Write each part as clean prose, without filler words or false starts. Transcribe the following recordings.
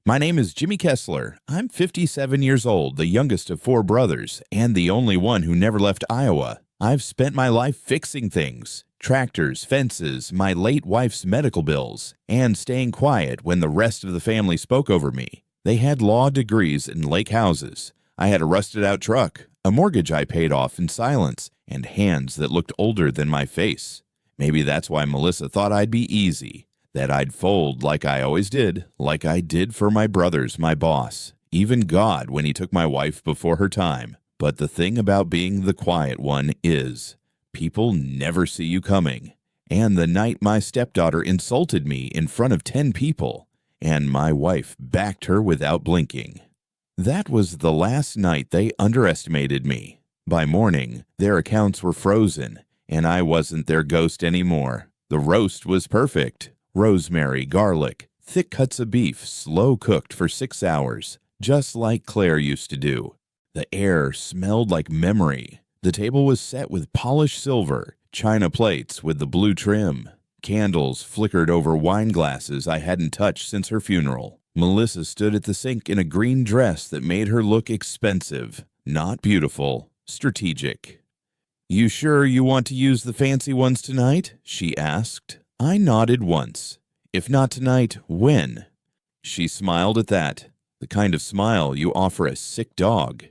My name is Jimmie Kessler. I'm 57 years old, the youngest of 4 brothers, and the only one who never left Iowa. I've spent my life fixing things. Tractors, fences, my late wife's medical bills, and staying quiet when the rest of the family spoke over me. They had law degrees and lake houses. I had a rusted-out truck, a mortgage I paid off in silence, and hands that looked older than my face. Maybe that's why Melissa thought I'd be easy, that I'd fold like I always did, like I did for my brothers, my boss, even God when he took my wife before her time. But the thing about being the quiet one is, people never see you coming. And the night my stepdaughter insulted me in front of 10 people, and my wife backed her without blinking. That was the last night they underestimated me. By morning, their accounts were frozen, and I wasn't their ghost anymore. The roast was perfect. Rosemary, garlic, thick cuts of beef, slow cooked for 6 hours, just like Claire used to do. The air smelled like memory. The table was set with polished silver, china plates with the blue trim. Candles flickered over wine glasses I hadn't touched since her funeral. Melissa stood at the sink in a green dress that made her look expensive, not beautiful, strategic. "You sure you want to use the fancy ones tonight?" she asked. I nodded once. "If not tonight, when?" She smiled at that, the kind of smile you offer a sick dog.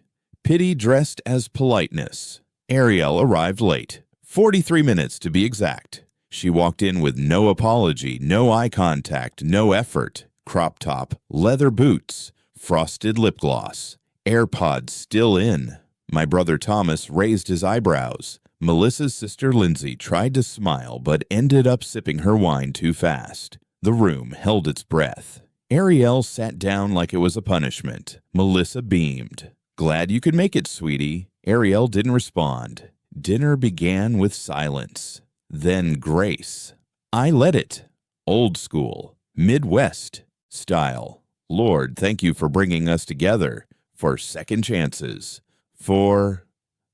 Pity dressed as politeness. Ariel arrived late, 43 minutes to be exact. She walked in with no apology, no eye contact, no effort. Crop top, leather boots, frosted lip gloss, AirPods still in. My brother Thomas raised his eyebrows. Melissa's sister Lindsay tried to smile but ended up sipping her wine too fast. The room held its breath. Ariel sat down like it was a punishment. Melissa beamed. "Glad you could make it, sweetie." Ariel didn't respond. Dinner began with silence. Then grace. I led it. Old school, Midwest style. Lord, thank you for bringing us together, for second chances, for...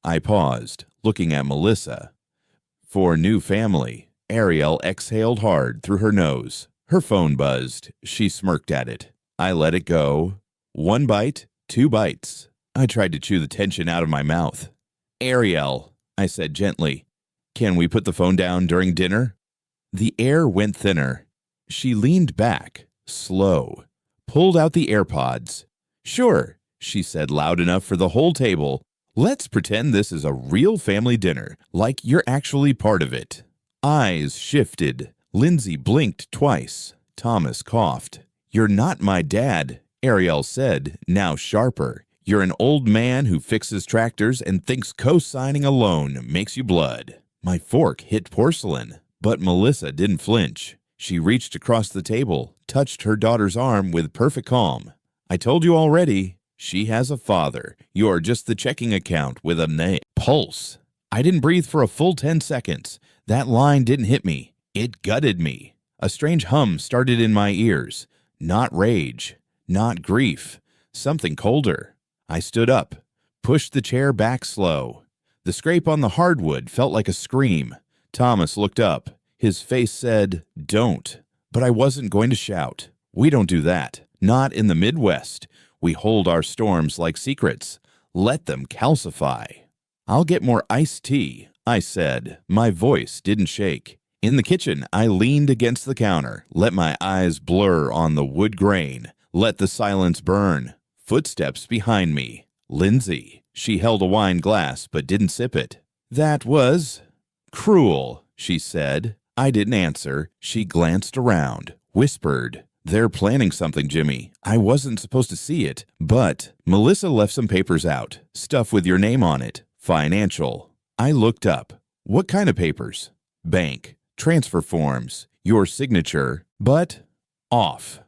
I paused, looking at Melissa. For new family. Ariel exhaled hard through her nose. Her phone buzzed. She smirked at it. I let it go. 1 bite, 2 bites. I tried to chew the tension out of my mouth. "Ariel," I said gently, "can we put the phone down during dinner?" The air went thinner. She leaned back, slow, pulled out the AirPods. "Sure," she said loud enough for the whole table. "Let's pretend this is a real family dinner, like you're actually part of it." Eyes shifted. Lindsay blinked twice. Thomas coughed. "You're not my dad," Ariel said, now sharper. "You're an old man who fixes tractors and thinks co-signing a loan makes you blood." My fork hit porcelain, but Melissa didn't flinch. She reached across the table, touched her daughter's arm with perfect calm. "I told you already. She has a father. You're just the checking account with a pulse." I didn't breathe for a full 10 seconds. That line didn't hit me. It gutted me. A strange hum started in my ears. Not rage. Not grief. Something colder. I stood up, pushed the chair back slow. The scrape on the hardwood felt like a scream. Thomas looked up. His face said, "Don't." But I wasn't going to shout. We don't do that. Not in the Midwest. We hold our storms like secrets. Let them calcify. "I'll get more iced tea," I said. My voice didn't shake. In the kitchen, I leaned against the counter, let my eyes blur on the wood grain, let the silence burn. Footsteps behind me. Lindsay. She held a wine glass but didn't sip it. "That was cruel," she said. I didn't answer. She glanced around, whispered, "They're planning something, Jimmie. I wasn't supposed to see it, but Melissa left some papers out. Stuff with your name on it. Financial." I looked up. "What kind of papers?" "Bank. Transfer forms. Your signature. But off.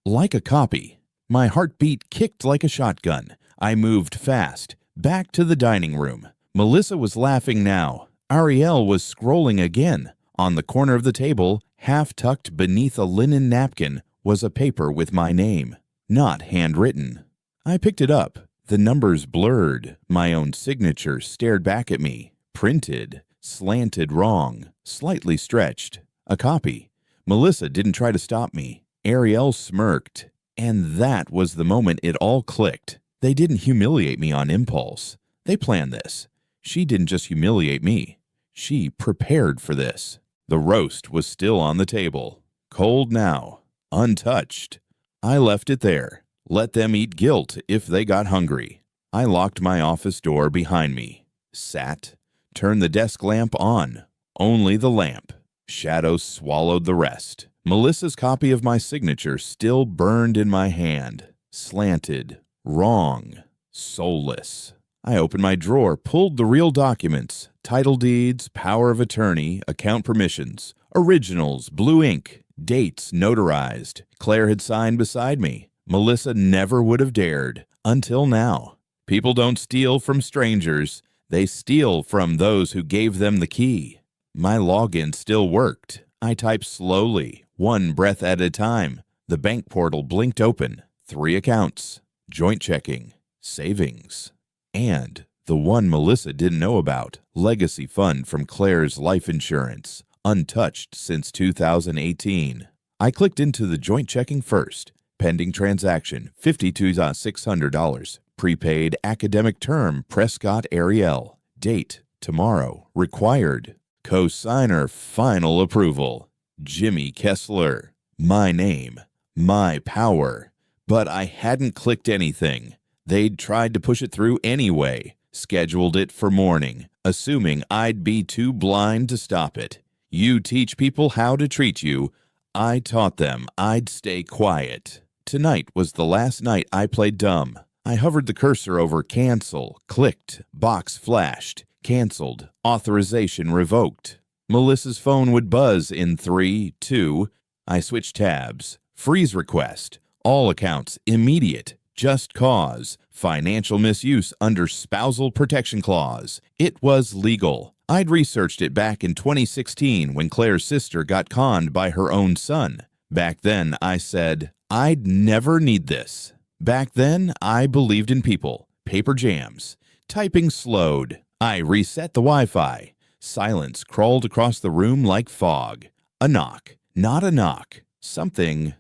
Like a copy." My heartbeat kicked like a shotgun. I moved fast, back to the dining room. Melissa was laughing now. Ariel was scrolling again. On the corner of the table, half tucked beneath a linen napkin, was a paper with my name, not handwritten. I picked it up. The numbers blurred. My own signature stared back at me. Printed, slanted wrong, slightly stretched. A copy. Melissa didn't try to stop me. Ariel smirked. And that was the moment it all clicked. They didn't humiliate me on impulse. They planned this. She didn't just humiliate me. She prepared for this. The roast was still on the table, cold now, untouched. I left it there. Let them eat guilt if they got hungry. I locked my office door behind me, sat, turned the desk lamp on, only the lamp. Shadows swallowed the rest. Melissa's copy of my signature still burned in my hand, slanted, wrong, soulless. I opened my drawer, pulled the real documents, title deeds, power of attorney, account permissions, originals, blue ink, dates notarized. Claire had signed beside me. Melissa never would have dared, until now. People don't steal from strangers. They steal from those who gave them the key. My login still worked. I typed slowly, one breath at a time. The bank portal blinked open. 3 accounts, joint checking, savings, and the one Melissa didn't know about, legacy fund from Claire's life insurance, untouched since 2018. I clicked into the joint checking first. Pending transaction, $52,600. Prepaid academic term, Prescott Ariel. Date, tomorrow. Required. Co-signer, final approval. Jimmie Kessler. My name. My power. But I hadn't clicked anything. They'd tried to push it through anyway. Scheduled it for morning, assuming I'd be too blind to stop it. You teach people how to treat you. I taught them I'd stay quiet. Tonight was the last night I played dumb. I hovered the cursor over cancel, clicked, box flashed, canceled, authorization revoked. Melissa's phone would buzz in 3, 2. I switched tabs. Freeze request. All accounts immediate. Just cause. Financial misuse under spousal protection clause. It was legal. I'd researched it back in 2016 when Claire's sister got conned by her own son. Back then, I said, I'd never need this. Back then, I believed in people. Paper jams. Typing slowed. I reset the Wi-Fi. Silence crawled across the room like fog. A knock. Not a knock. Something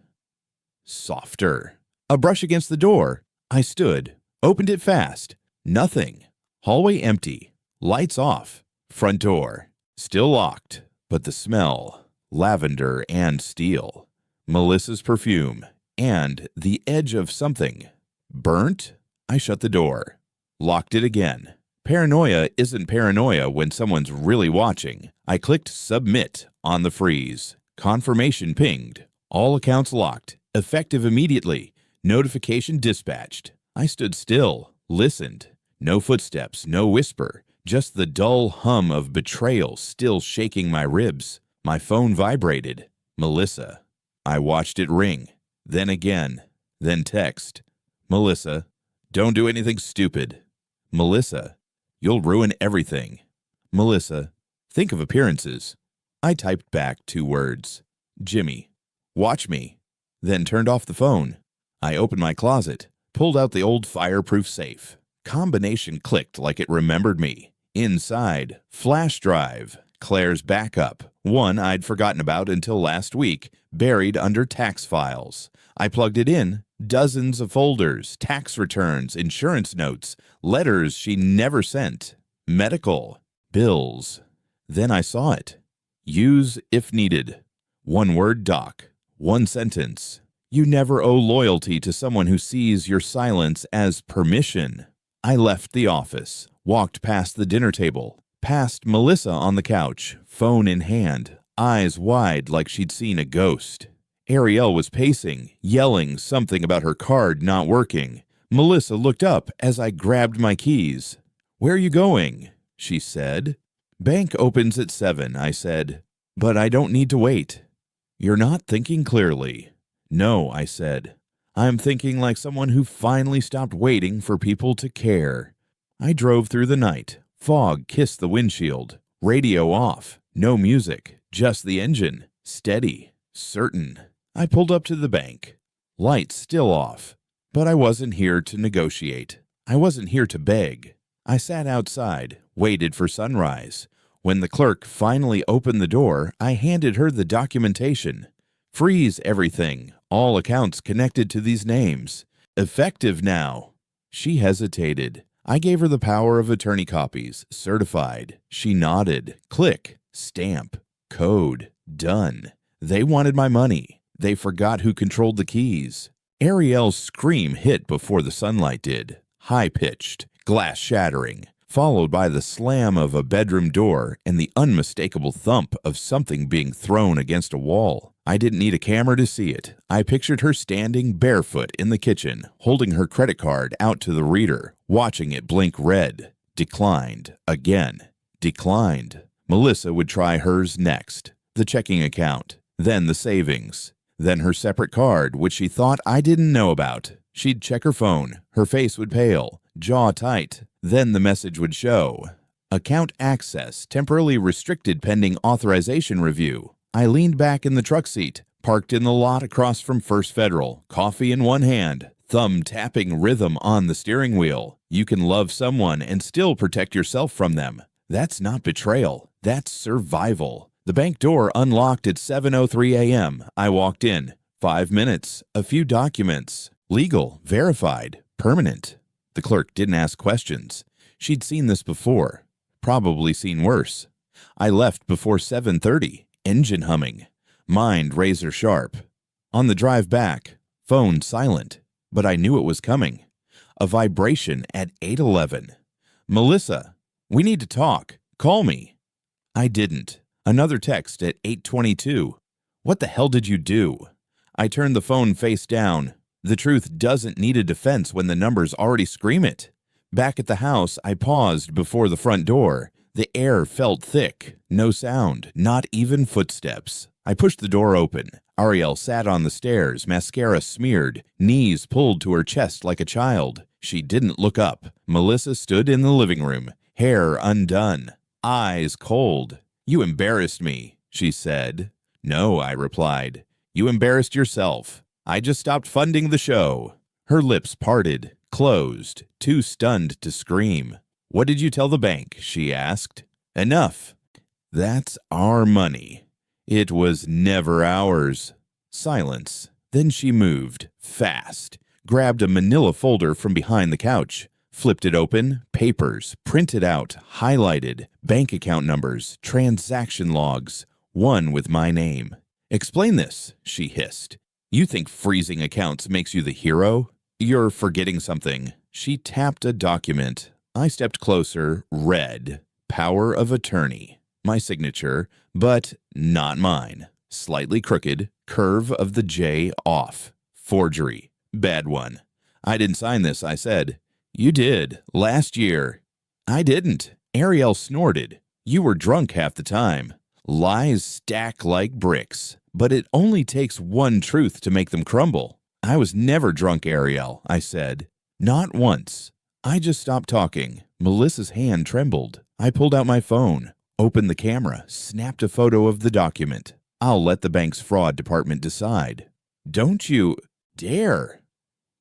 softer. A brush against the door. I stood. Opened it fast. Nothing. Hallway empty. Lights off. Front door. Still locked. But the smell. Lavender and steel. Melissa's perfume. And the edge of something. Burnt? I shut the door. Locked it again. Paranoia isn't paranoia when someone's really watching. I clicked submit on the freeze. Confirmation pinged. All accounts locked. Effective immediately. Notification dispatched. I stood still. Listened. No footsteps, no whisper. Just the dull hum of betrayal still shaking my ribs. My phone vibrated. Melissa. I watched it ring. Then again. Then text. Melissa. Don't do anything stupid. Melissa. You'll ruin everything. Melissa. Think of appearances. I typed back 2 words. Jimmie. Watch me. Then turned off the phone. I opened my closet. Pulled out the old fireproof safe. Combination clicked like it remembered me. Inside, flash drive, Claire's backup, one I'd forgotten about until last week, buried under tax files. I plugged it in, dozens of folders, tax returns, insurance notes, letters she never sent, medical, bills. Then I saw it. Use if needed. 1-word doc, 1 sentence. You never owe loyalty to someone who sees your silence as permission. I left the office, walked past the dinner table, past Melissa on the couch, phone in hand, eyes wide like she'd seen a ghost. Ariel was pacing, yelling something about her card not working. Melissa looked up as I grabbed my keys. Where are you going? She said. Bank opens at 7, I said. But I don't need to wait. You're not thinking clearly. No, I said. I'm thinking like someone who finally stopped waiting for people to care. I drove through the night. Fog kissed the windshield. Radio off. No music. Just the engine. Steady. Certain. I pulled up to the bank. Lights still off. But I wasn't here to negotiate. I wasn't here to beg. I sat outside, waited for sunrise. When the clerk finally opened the door, I handed her the documentation. Freeze everything. All accounts connected to these names. Effective now. She hesitated. I gave her the power of attorney copies, certified. She nodded. Click. Stamp. Code. Done. They wanted my money. They forgot who controlled the keys. Ariel's scream hit before the sunlight did. High-pitched, glass-shattering, followed by the slam of a bedroom door and the unmistakable thump of something being thrown against a wall. I didn't need a camera to see it. I pictured her standing barefoot in the kitchen, holding her credit card out to the reader, watching it blink red. Declined. Again. Declined. Melissa would try hers next. The checking account. Then the savings. Then her separate card, which she thought I didn't know about. She'd check her phone. Her face would pale, jaw tight. Then the message would show. Account access temporarily restricted pending authorization review. I leaned back in the truck seat, parked in the lot across from First Federal, coffee in one hand, thumb tapping rhythm on the steering wheel. You can love someone and still protect yourself from them. That's not betrayal. That's survival. The bank door unlocked at 7:03 a.m. I walked in. 5 minutes, a few documents. Legal, verified, permanent. The clerk didn't ask questions. She'd seen this before. Probably seen worse. I left before 7:30, engine humming. Mind razor sharp. On the drive back, phone silent. But I knew it was coming. A vibration at 8:11. Melissa, we need to talk. Call me. I didn't. Another text at 8:22. What the hell did you do? I turned the phone face down. The truth doesn't need a defense when the numbers already scream it. Back at the house, I paused before the front door. The air felt thick. No sound, not even footsteps. I pushed the door open. Ariel sat on the stairs, mascara smeared, knees pulled to her chest like a child. She didn't look up. Melissa stood in the living room, hair undone, eyes cold. You embarrassed me, she said. No, I replied. You embarrassed yourself. I just stopped funding the show. Her lips parted, closed, too stunned to scream. What did you tell the bank? She asked. Enough. That's our money. It was never ours. Silence. Then she moved, fast, grabbed a manila folder from behind the couch, flipped it open, papers, printed out, highlighted, bank account numbers, transaction logs, one with my name. Explain this, she hissed. You think freezing accounts makes you the hero? You're forgetting something. She tapped a document. I stepped closer, read. Power of attorney. My signature, but not mine. Slightly crooked, curve of the J off. Forgery. Bad one. I didn't sign this, I said. You did. Last year. I didn't. Ariel snorted. You were drunk half the time. Lies stack like bricks. But it only takes one truth to make them crumble. I was never drunk, Ariel, I said. Not once. I just stopped talking. Melissa's hand trembled. I pulled out my phone, opened the camera, snapped a photo of the document. I'll let the bank's fraud department decide. Don't you dare.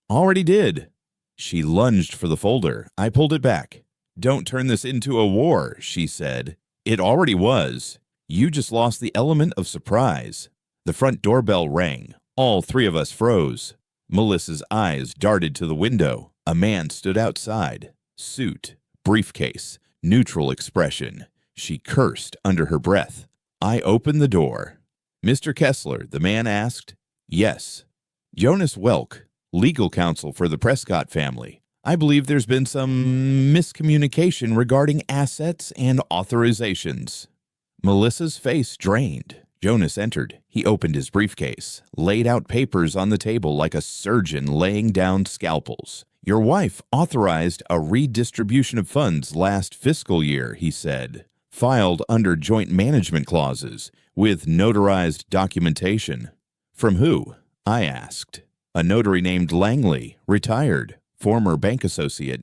Already did. She lunged for the folder. I pulled it back. Don't turn this into a war, she said. It already was. You just lost the element of surprise. The front doorbell rang. All three of us froze. Melissa's eyes darted to the window. A man stood outside. Suit, briefcase, neutral expression. She cursed under her breath. I opened the door. Mr. Kessler, the man asked. Yes. Jonas Welk, legal counsel for the Prescott family. I believe there's been some miscommunication regarding assets and authorizations. Melissa's face drained. Jonas entered. He opened his briefcase, laid out papers on the table like a surgeon laying down scalpels. Your wife authorized a redistribution of funds last fiscal year, he said, filed under joint management clauses with notarized documentation. From who? I asked. A notary named Langley, retired, former bank associate.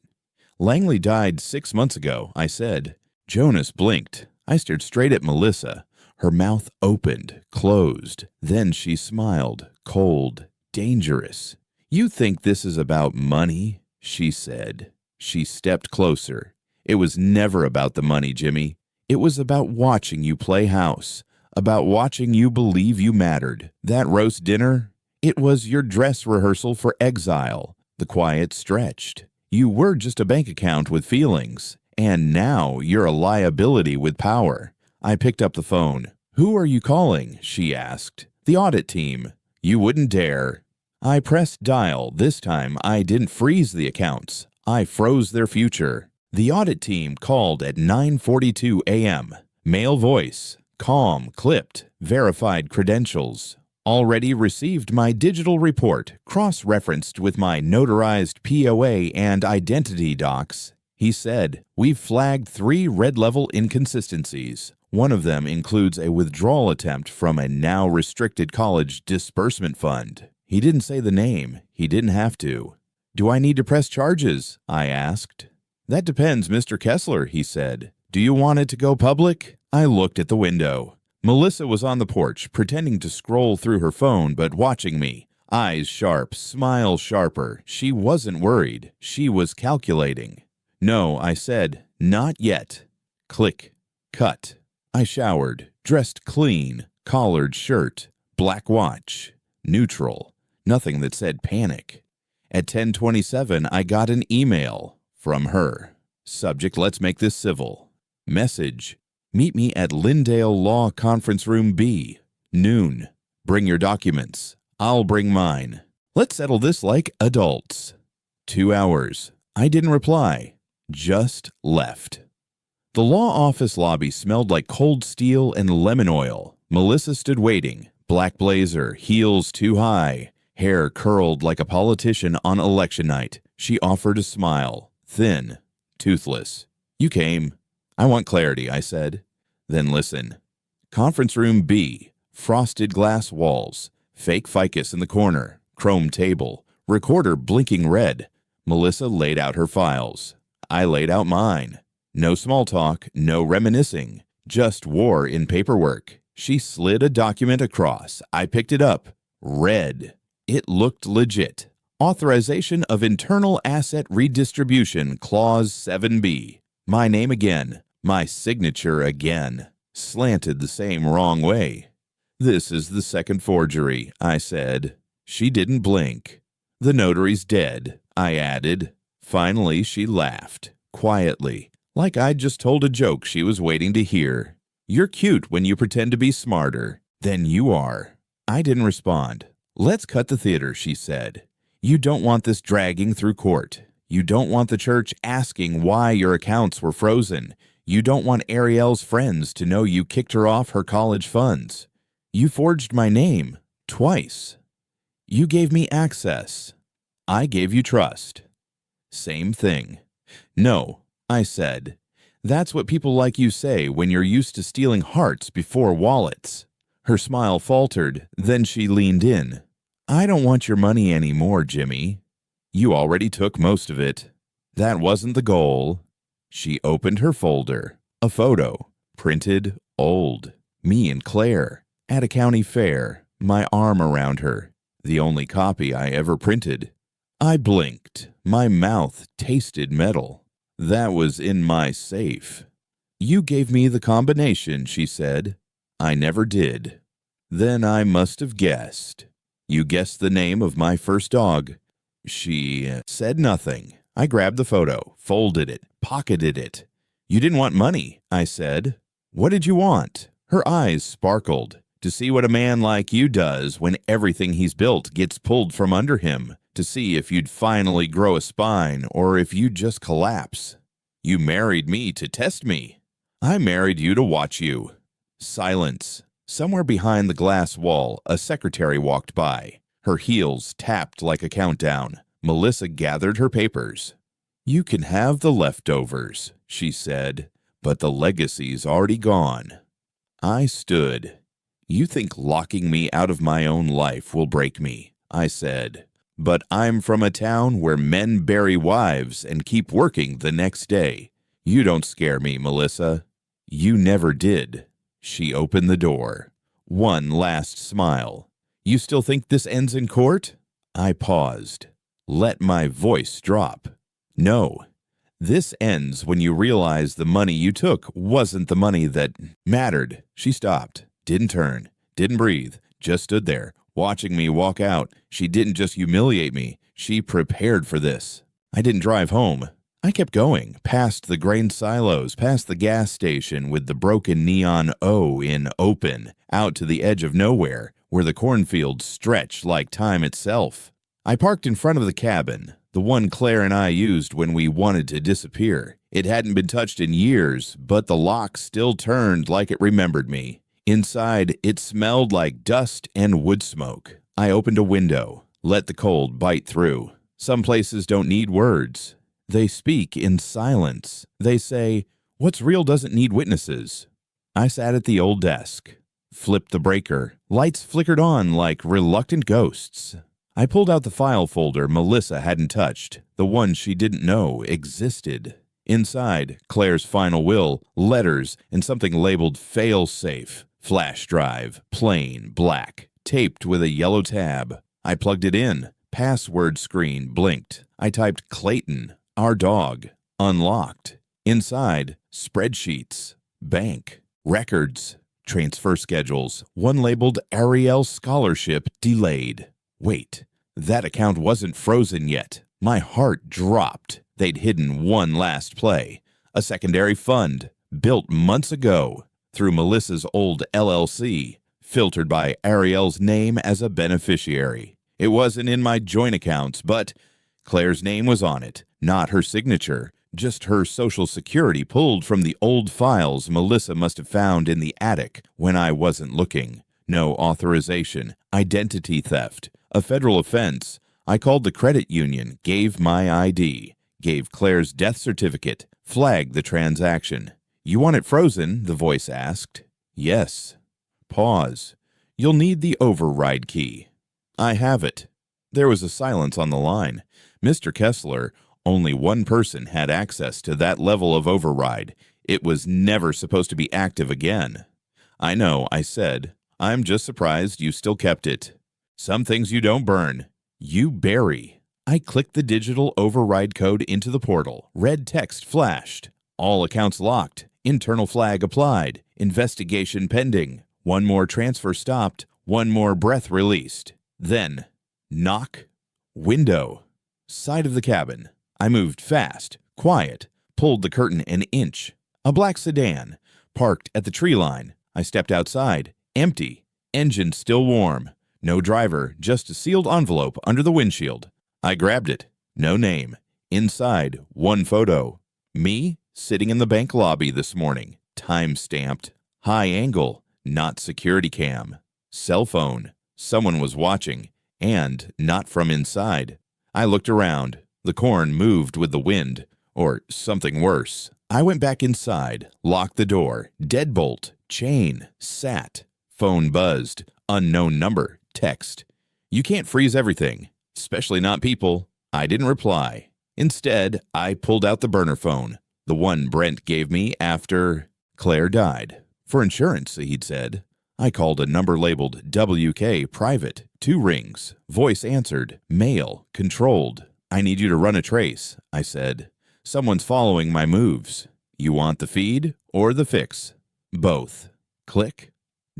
Langley died 6 months ago, I said. Jonas blinked. I stared straight at Melissa. Her mouth opened, closed. Then she smiled, cold, dangerous. You think this is about money? She said. She stepped closer. It was never about the money, Jimmie. It was about watching you play house, about watching you believe you mattered. That roast dinner, It was your dress rehearsal for exile. The quiet stretched. You were just a bank account with feelings, and now you're a liability with power. I picked up the phone. Who are you calling? She asked. The audit team. You wouldn't dare. I pressed dial. This time I didn't freeze the accounts. I froze their future. The audit team called at 9:42 a.m. Male voice. Calm, clipped, verified credentials. Already received my digital report, cross-referenced with my notarized POA and identity docs. He said, we've flagged 3 red-level inconsistencies. One of them includes a withdrawal attempt from a now restricted college disbursement fund. He didn't say the name. He didn't have to. Do I need to press charges? I asked. That depends, Mr. Kessler, he said. Do you want it to go public? I looked at the window. Melissa was on the porch, pretending to scroll through her phone but watching me. Eyes sharp, smile sharper. She wasn't worried. She was calculating. No, I said, not yet. Click. Cut. I showered, dressed clean, collared shirt, black watch, neutral, nothing that said panic. At 10:27, I got an email from her. Subject, let's make this civil. Message, meet me at Lindale Law Conference Room B, noon. Bring your documents. I'll bring mine. Let's settle this like adults. 2 hours. I didn't reply, just left. The law office lobby smelled like cold steel and lemon oil. Melissa stood waiting, black blazer, heels too high, hair curled like a politician on election night. She offered a smile, thin, toothless. You came. I want clarity, I said. Then listen. Conference room B, frosted glass walls, fake ficus in the corner, chrome table, recorder blinking red. Melissa laid out her files. I laid out mine. No small talk, no reminiscing, just war in paperwork. She slid a document across. I picked it up. Read. It looked legit. Authorization of Internal Asset Redistribution, Clause 7B. My name again. My signature again. Slanted the same wrong way. This is the second forgery, I said. She didn't blink. The notary's dead, I added. Finally, she laughed, quietly. Like I'd just told a joke she was waiting to hear. You're cute when you pretend to be smarter than you are. I didn't respond. Let's cut the theater, she said. You don't want this dragging through court. You don't want the church asking why your accounts were frozen. You don't want Ariel's friends to know you kicked her off her college funds. You forged my name twice. You gave me access. I gave you trust. Same thing. No, I said. That's what people like you say when you're used to stealing hearts before wallets. Her smile faltered, then she leaned in. I don't want your money anymore, Jimmie. You already took most of it. That wasn't the goal. She opened her folder. A photo. Printed, old. Me and Claire. At a county fair. My arm around her. The only copy I ever printed. I blinked. My mouth tasted metal. That was in my safe. You gave me the combination, she said. I never did. Then I must have guessed. You guessed the name of my first dog. She said nothing. I grabbed the photo, folded it, pocketed it. You didn't want money, I said. What did you want? Her eyes sparkled. To see what a man like you does when everything he's built gets pulled from under him. To see if you'd finally grow a spine or if you'd just collapse. You married me to test me. I married you to watch you. Silence. Somewhere behind the glass wall, a secretary walked by. Her heels tapped like a countdown. Melissa gathered her papers. You can have the leftovers, she said, but the legacy's already gone. I stood. You think locking me out of my own life will break me, I said. But I'm from a town where men bury wives and keep working the next day. You don't scare me, Melissa. You never did. She opened the door. One last smile. You still think this ends in court? I paused. Let my voice drop. No. This ends when you realize the money you took wasn't the money that mattered. She stopped, didn't turn, didn't breathe, just stood there, Watching me walk out, she didn't just humiliate me, she prepared for this. I didn't drive home. I kept going, past the grain silos, past the gas station with the broken neon O in open, out to the edge of nowhere, where the cornfields stretch like time itself. I parked in front of the cabin, the one Claire and I used when we wanted to disappear. It hadn't been touched in years, but the lock still turned like it remembered me. Inside, it smelled like dust and wood smoke. I opened a window, let the cold bite through. Some places don't need words. They speak in silence. They say, "What's real doesn't need witnesses." I sat at the old desk, flipped the breaker. Lights flickered on like reluctant ghosts. I pulled out the file folder Melissa hadn't touched, the one she didn't know existed. Inside, Claire's final will, letters, and something labeled fail-safe, flash drive, plain, black, taped with a yellow tab. I plugged it in. Password screen blinked. I typed Clayton, our dog. Unlocked. Inside, spreadsheets, bank, records, transfer schedules, one labeled Ariel Scholarship delayed. Wait, that account wasn't frozen yet. My heart dropped. They'd hidden one last play, a secondary fund, built months ago through Melissa's old LLC, filtered by Ariel's name as a beneficiary. It wasn't in my joint accounts, but Claire's name was on it, not her signature, just her social security pulled from the old files Melissa must have found in the attic when I wasn't looking. No authorization, identity theft, a federal offense. I called the credit union, gave my ID, gave Claire's death certificate, flagged the transaction. "You want it frozen?" the voice asked. "Yes." Pause. "You'll need the override key." "I have it." There was a silence on the line. Mr. Kessler, only one person had access to that level of override. It was never supposed to be active again. "I know," I said. "I'm just surprised you still kept it. Some things you don't burn, you bury." I clicked the digital override code into the portal. Red text flashed. All accounts locked. Internal flag applied. Investigation pending. One more transfer stopped. One more breath released. Then, knock. Window. Side of the cabin. I moved fast, quiet, pulled the curtain an inch. A black sedan, parked at the tree line. I stepped outside. Empty. Engine still warm. No driver, just a sealed envelope under the windshield. I grabbed it. No name. Inside, one photo. Me, sitting in the bank lobby this morning. Time stamped. High angle, not security cam. Cell phone. Someone was watching, and not from inside. I looked around. The corn moved with the wind, or something worse. I went back inside, locked the door. Deadbolt, chain, sat. Phone buzzed. Unknown number, text. "You can't freeze everything. Especially not people." I didn't reply. Instead, I pulled out the burner phone, the one Brent gave me after Claire died. "For insurance," he'd said. I called a number labeled WK private. 2 rings. Voice answered. Male. Controlled. "I need you to run a trace," I said. "Someone's following my moves. You want the feed or the fix?" "Both." Click.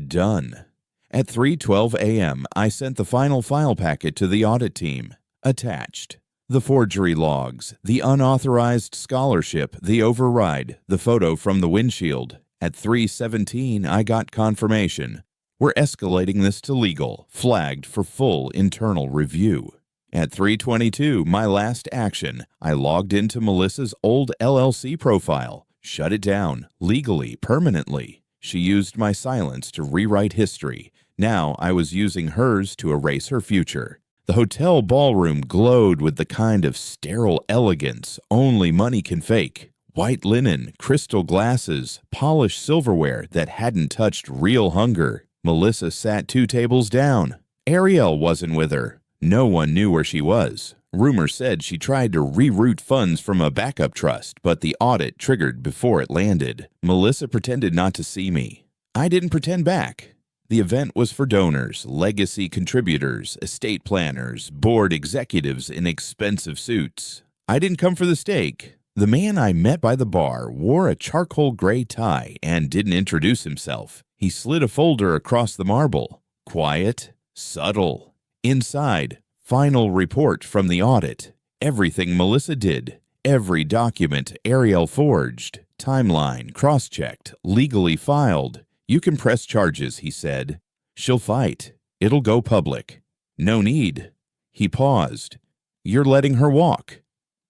Done. At 3:12 a.m., I sent the final file packet to the audit team. Attached. The forgery logs, the unauthorized scholarship, the override, the photo from the windshield. At 3:17, I got confirmation. We're escalating this to legal, flagged for full internal review. At 3:22, my last action, I logged into Melissa's old LLC profile, shut it down, legally, permanently. She used my silence to rewrite history. Now I was using hers to erase her future. The hotel ballroom glowed with the kind of sterile elegance only money can fake. White linen, crystal glasses, polished silverware that hadn't touched real hunger. Melissa sat 2 tables down. Ariel wasn't with her. No one knew where she was. Rumor said she tried to reroute funds from a backup trust, but the audit triggered before it landed. Melissa pretended not to see me. I didn't pretend back. The event was for donors, legacy contributors, estate planners, board executives in expensive suits. I didn't come for the steak. The man I met by the bar wore a charcoal gray tie and didn't introduce himself. He slid a folder across the marble. Quiet, Subtle. Inside, final report from the audit. Everything Melissa did. Every document Ariel forged. Timeline, cross-checked, legally filed. You can press charges, he said. She'll fight. It'll go public. No need. He paused. You're letting her walk.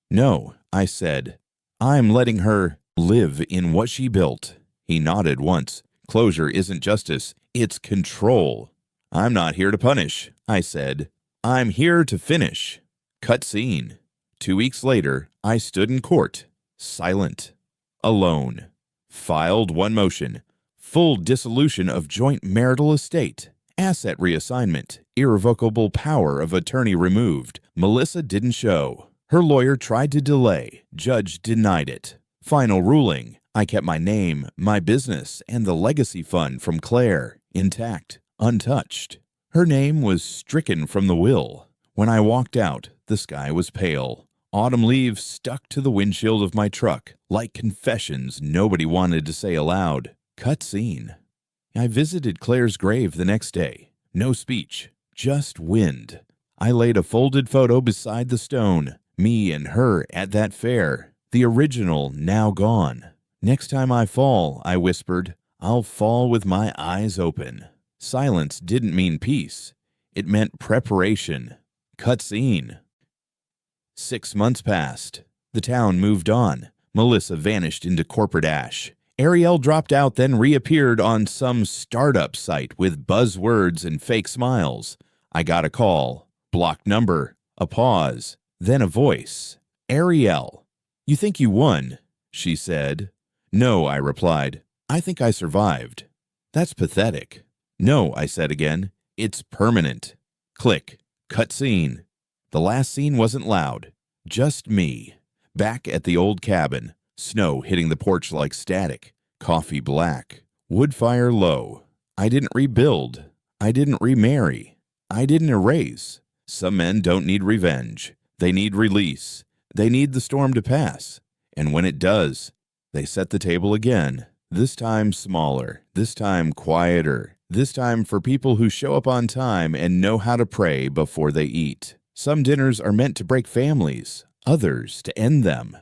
No, I said. I'm letting her live in what she built. He nodded once. Closure isn't justice, it's control. I'm not here to punish, I said. I'm here to finish. Cut scene. 2 weeks later, I stood in court, silent, alone. Filed one motion. Full dissolution of joint marital estate. Asset reassignment. Irrevocable power of attorney removed. Melissa didn't show. Her lawyer tried to delay. Judge denied it. Final ruling. I kept my name, my business, and the legacy fund from Claire, intact, untouched. Her name was stricken from the will. When I walked out, the sky was pale. Autumn leaves stuck to the windshield of my truck, like confessions nobody wanted to say aloud. Cut scene. I visited Claire's grave the next day. No speech, just wind. I laid a folded photo beside the stone. Me and her at that fair. The original now gone. Next time I fall, I whispered, I'll fall with my eyes open. Silence didn't mean peace. It meant preparation. Cut scene. 6 months passed. The town moved on. Melissa vanished into corporate ash. Ariel dropped out, then reappeared on some startup site with buzzwords and fake smiles. I got a call. Blocked number. A pause. Then a voice. Ariel. You think you won, she said. No, I replied. I think I survived. That's pathetic. No, I said again. It's permanent. Click. Cut scene. The last scene wasn't loud. Just me. Back at the old cabin. Snow hitting the porch like static. Coffee black. Wood fire low. I didn't rebuild. I didn't remarry. I didn't erase. Some men don't need revenge. They need release. They need the storm to pass. And when it does, they set the table again. This time smaller. This time quieter. This time for people who show up on time and know how to pray before they eat. Some dinners are meant to break families. Others to end them.